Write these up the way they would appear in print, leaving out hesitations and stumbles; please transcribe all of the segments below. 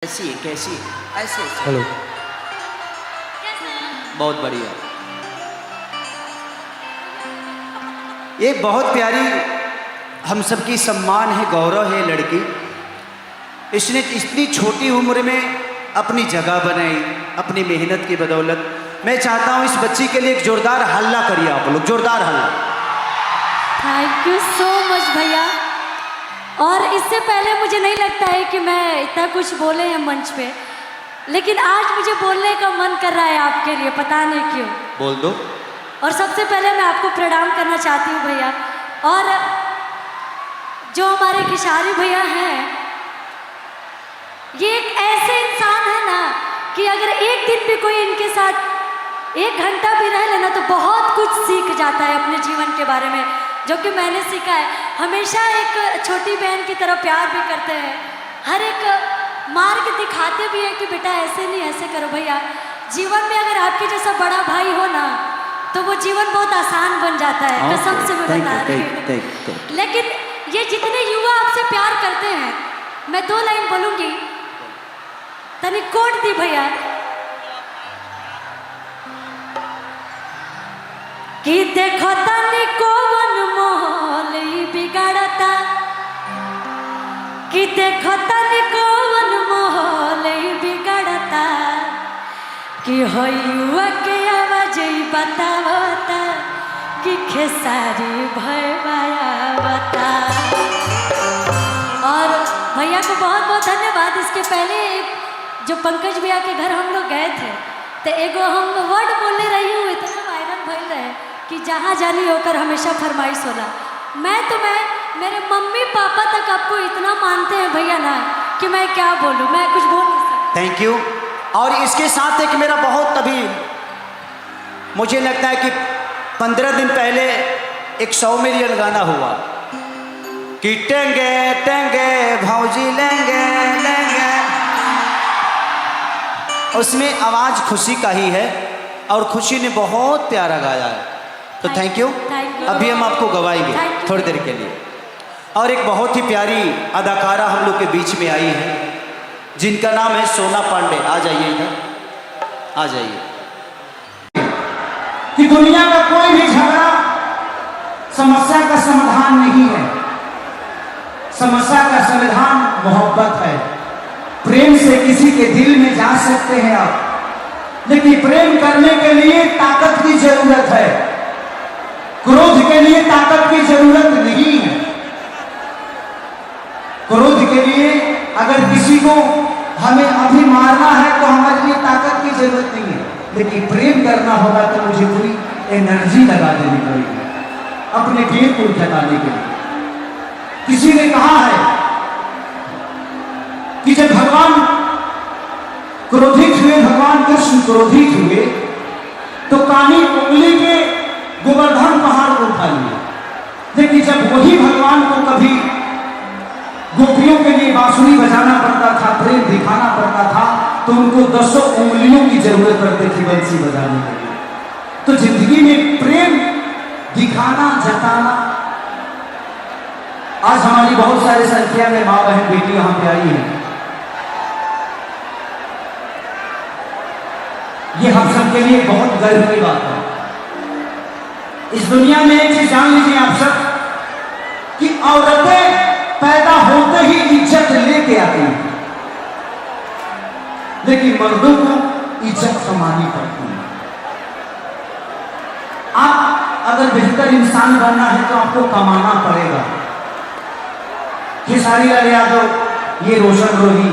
कैसी है कैसी है ऐसे हेलो। बहुत बढ़िया। ये बहुत प्यारी हम सबकी सम्मान है, गौरव है लड़की। इसने इतनी छोटी उम्र में अपनी जगह बनाई अपनी मेहनत की बदौलत। मैं चाहता हूँ इस बच्ची के लिए एक जोरदार हल्ला करिए आप लोग, जोरदार हल्ला। थैंक यू सो मच भैया। और इससे पहले मुझे नहीं लगता है कि मैं इतना कुछ बोले हैं मंच पे, लेकिन आज मुझे बोलने का मन कर रहा है आपके लिए, पता नहीं क्यों। बोल दो। और सबसे पहले मैं आपको प्रणाम करना चाहती हूँ भैया। और जो हमारे किशारी भैया हैं, ये एक ऐसे इंसान है ना कि अगर एक दिन भी कोई इनके साथ 1 घंटा भी रह लेना तो बहुत कुछ सीख जाता है अपने जीवन के बारे में, जो कि मैंने सीखा है। हमेशा एक छोटी बहन की तरह प्यार भी करते हैं, हर एक मार्ग दिखाते भी हैं कि बेटा ऐसे नहीं ऐसे करो। भैया जीवन में अगर आपके जैसा बड़ा भाई हो ना तो वो जीवन बहुत आसान बन जाता है, कसम से मैं बता रही हूँ। लेकिन ये जितने युवा आपसे प्यार करते हैं, मैं 2 लाइन बोलूंगी, तनी कोट दी भैया कि देखो तनी कौन मोहल बिगाड़ता, कि देखो तनी कौन मोहल बिगाड़ता, कि हो युवा के आवाज बतावता कि खेसारी भयवाया बता। और भैया को बहुत बहुत धन्यवाद। इसके पहले जो पंकज भैया के घर हम लोग गए थे तो एगो हम वर्ड बोले रही हूँ, इतना वायरल भइल रहे कि जहाँ जानी होकर हमेशा फरमाइश होला। मैं मेरे मम्मी पापा तक आपको इतना मानते हैं भैया ना कि मैं क्या बोलूँ, मैं कुछ बोल नहीं सकती। Thank you. और इसके साथ एक मेरा बहुत अभी मुझे लगता है कि 15 दिन पहले एक 100 मिलियन गाना हुआ कि टेंगे टेंगे भौजी लेंगे लेंगे। उसमें आवाज़ खुशी का ही है और खुशी ने बहुत प्यारा गाया है, तो थैंक यू। अभी हम आपको गवाएंगे थोड़ी देर के लिए। और एक बहुत ही प्यारी अदाकारा हम लोग के बीच में आई है जिनका नाम है सोना पांडे। आ जाइए इधर, आ जाइए। कि दुनिया का कोई भी झगड़ा समस्या का समाधान नहीं है, समस्या का समाधान मोहब्बत है। प्रेम से किसी के दिल में जा सकते हैं आप, लेकिन प्रेम करने के लिए ताकत की जरूरत है, क्रोध के लिए ताकत की जरूरत नहीं है। क्रोध के लिए अगर किसी को हमें अभी मारना है तो हमारे लिए ताकत की जरूरत नहीं है, लेकिन प्रेम करना होगा तो मुझे पूरी एनर्जी लगा देनी पड़ेगी अपने पेट को जगाने के लिए। किसी ने कहा है कि जब भगवान क्रोधित हुए, भगवान कृष्ण क्रोधित हुए तो कानी उंगली के गोवर्धन पहाड़ को उठा लिए, लेकिन जब वही भगवान को कभी गोपियों के लिए बांसुरी बजाना पड़ता था, प्रेम दिखाना पड़ता था, तो उनको 10 उंगलियों की जरूरत पड़ती थी बंसी बजाने के लिए। तो जिंदगी में प्रेम दिखाना जताना। आज हमारी बहुत सारी संख्या में माँ बहन बेटी यहां पे आई है। ये हम सब के लिए बहुत गर्व की बात है। इस दुनिया में एक चीज जान लीजिए आप सब कि औरतें पैदा होते ही इज्जत लेके आती हैं, लेकिन मर्दों को इज्जत कमानी पड़ती है। आप अगर बेहतर इंसान बनना है तो आपको कमाना पड़ेगा। खेसारी लाल यादव, ये रोशन रोही,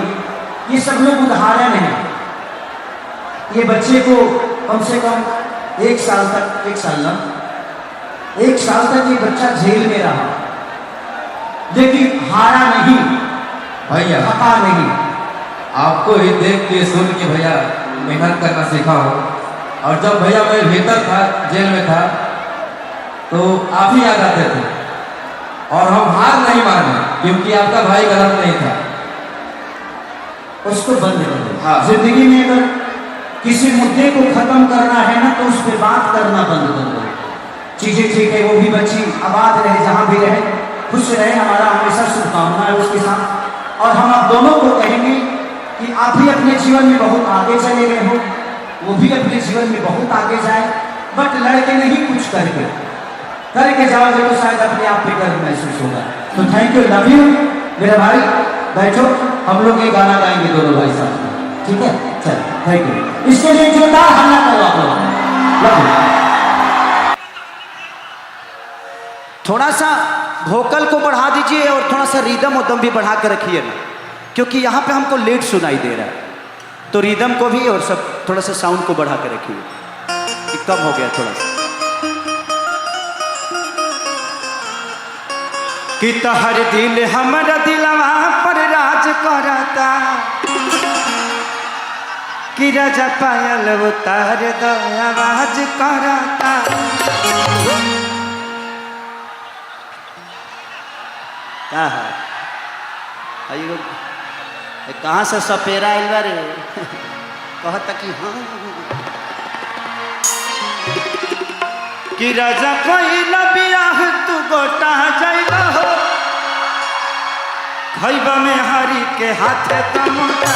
ये सब लोग उदाहरण हैं। ये बच्चे को कम से कम 1 साल तक, 1 साल तक ये बच्चा जेल में रहा, लेकिन हारा नहीं भैया, थका नहीं। आपको ही देख के सुन के भैया मेहनत करना सीखा हो। और जब भैया मैं भीतर था, जेल में था, तो आप ही याद आते थे और हम हार नहीं माने क्योंकि आपका भाई गलत नहीं था। उसको बंद कर दो। हाँ। जिंदगी में अगर किसी मुद्दे को खत्म करना है ना तो उस पर बात करना बंद कर दो। चीजें ठीक है, वो भी बच्ची आबाद रहे, जहां भी रहे खुश रहे, हमारा हमेशा शुभकामना है उसके साथ। और हम आप दोनों को कहेंगे कि आप भी अपने जीवन में बहुत आगे चले गए हो, वो भी अपने जीवन में बहुत आगे जाए, बट लड़के नहीं कुछ करके जाओगे तो शायद अपने आप पे गर्व महसूस होगा। तो थैंक यू, लव यू मेरे भाई। बैठो, हम लोग ये गाना गाएंगे दोनों भाई साहब, ठीक है? चल, थैंक यू। इसके लिए जोरदार हल्ला करो आप लोग। Love you. थोड़ा सा वोकल को बढ़ा दीजिए और थोड़ा सा रिदम उदम भी बढ़ा कर रखिए ना, क्योंकि यहाँ पे हमको लेट सुनाई दे रहा है, तो रिदम को भी और सब थोड़ा सा साउंड को बढ़ा कर रखिए। कम हो गया थोड़ा सा। कि तहर दिल हमर दिलवा पर राज करता, कि राजा पायल उतार दो आवाज करता। क्या है आइयो, कहाँ से सपेरा आइल बा रे? कहता कि हाँ कि राजा कोई बियाह तू गोटा जाइबा हो, खैबा में हरी के हाथ तमोटा।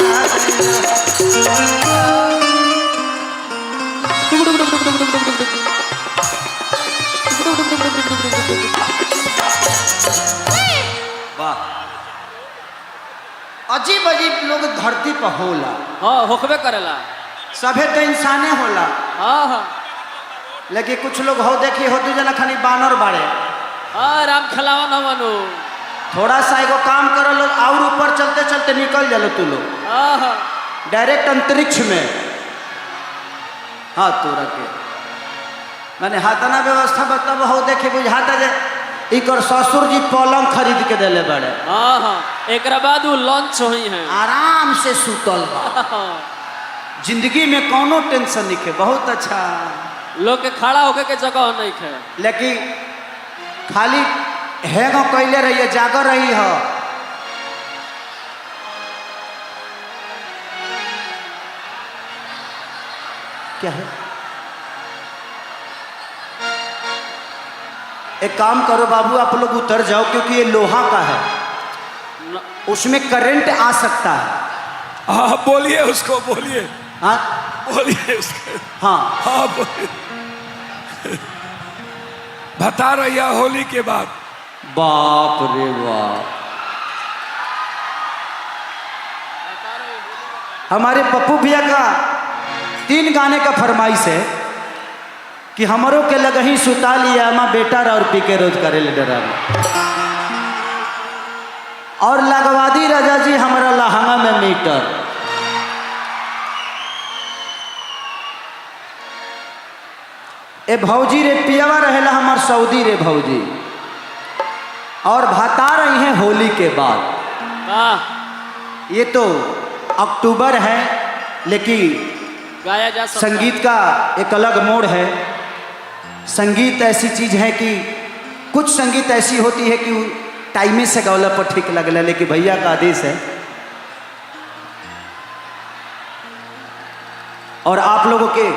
वाह, अजीब अजीब लोग धरती पर होला। हाँ, होकबे करेला। सभे तो इंसाने होला। हाँ हाँ लेकिन कुछ लोग हो देखी हो दू जना खाली बानर बाड़े। हाँ, राम खिलावा न मनो। थोड़ा सा एगो काम करो लोग, और ऊपर चलते चलते निकल जालो तू लोग हाँ हाँ डायरेक्ट अंतरिक्ष में। हाँ तू रखे मैंने हाथना व्यवस्था बताब हो देखे बुझाता जे इकर ससुर जी पलंग खरीद के देले बड़े। हाँ हाँ, एक बाद वो लॉन्च हुई है, आराम से सुतल बा, जिंदगी में कोनो टेंशन नहीं है। बहुत अच्छा, लोग के खड़ा होके के जगह नहीं है, लेकिन खाली हैगो कैले रहिए, जागर रही हो। क्या है? एक काम करो बाबू, आप लोग उतर जाओ, क्योंकि ये लोहा का है, उसमें करंट आ सकता है। हाँ बोलिए उसको, बोलिए। हाँ बोलिए उसको। हाँ हाँ बोलिए। बता रही होली के बाद। बाप रे बाप, हमारे पप्पू भैया का 3 गाने का फरमाइश है कि हमरों के लगही सुता लिया माँ बेटा और पी के रोज करे ले डरा, और लगवा दी राजा जी हमारा लहंगा में मीटर। ए भौजी रे पियावा रहेला हमार सऊदी रे भौजी, और भाता रही हैं होली के बाद। ये तो अक्टूबर है, लेकिन गाया जा सकता संगीत का एक अलग मोड़ है। संगीत ऐसी चीज है कि कुछ संगीत ऐसी होती है कि टाइमे से गौला पर ठीक लगला, लेकिन भैया का आदेश है। और आप लोगों के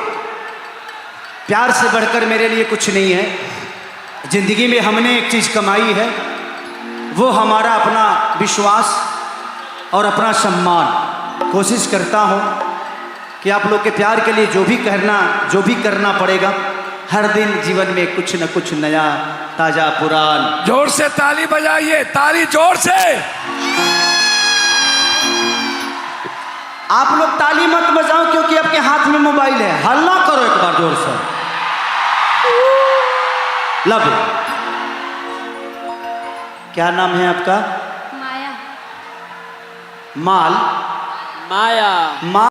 प्यार से बढ़कर मेरे लिए कुछ नहीं है। जिंदगी में हमने एक चीज कमाई है, वो हमारा अपना विश्वास और अपना सम्मान। कोशिश करता हूँ कि आप लोग के प्यार के लिए जो भी करना पड़ेगा, हर दिन जीवन में कुछ न कुछ नया ताजा पुरान। जोर से ताली बजाइए, ताली जोर से। आप लोग ताली मत बजाओ, क्योंकि आपके हाथ में मोबाइल है। हल्ला करो एक बार जोर से। Love you. क्या नाम है आपका? माया। माल माया।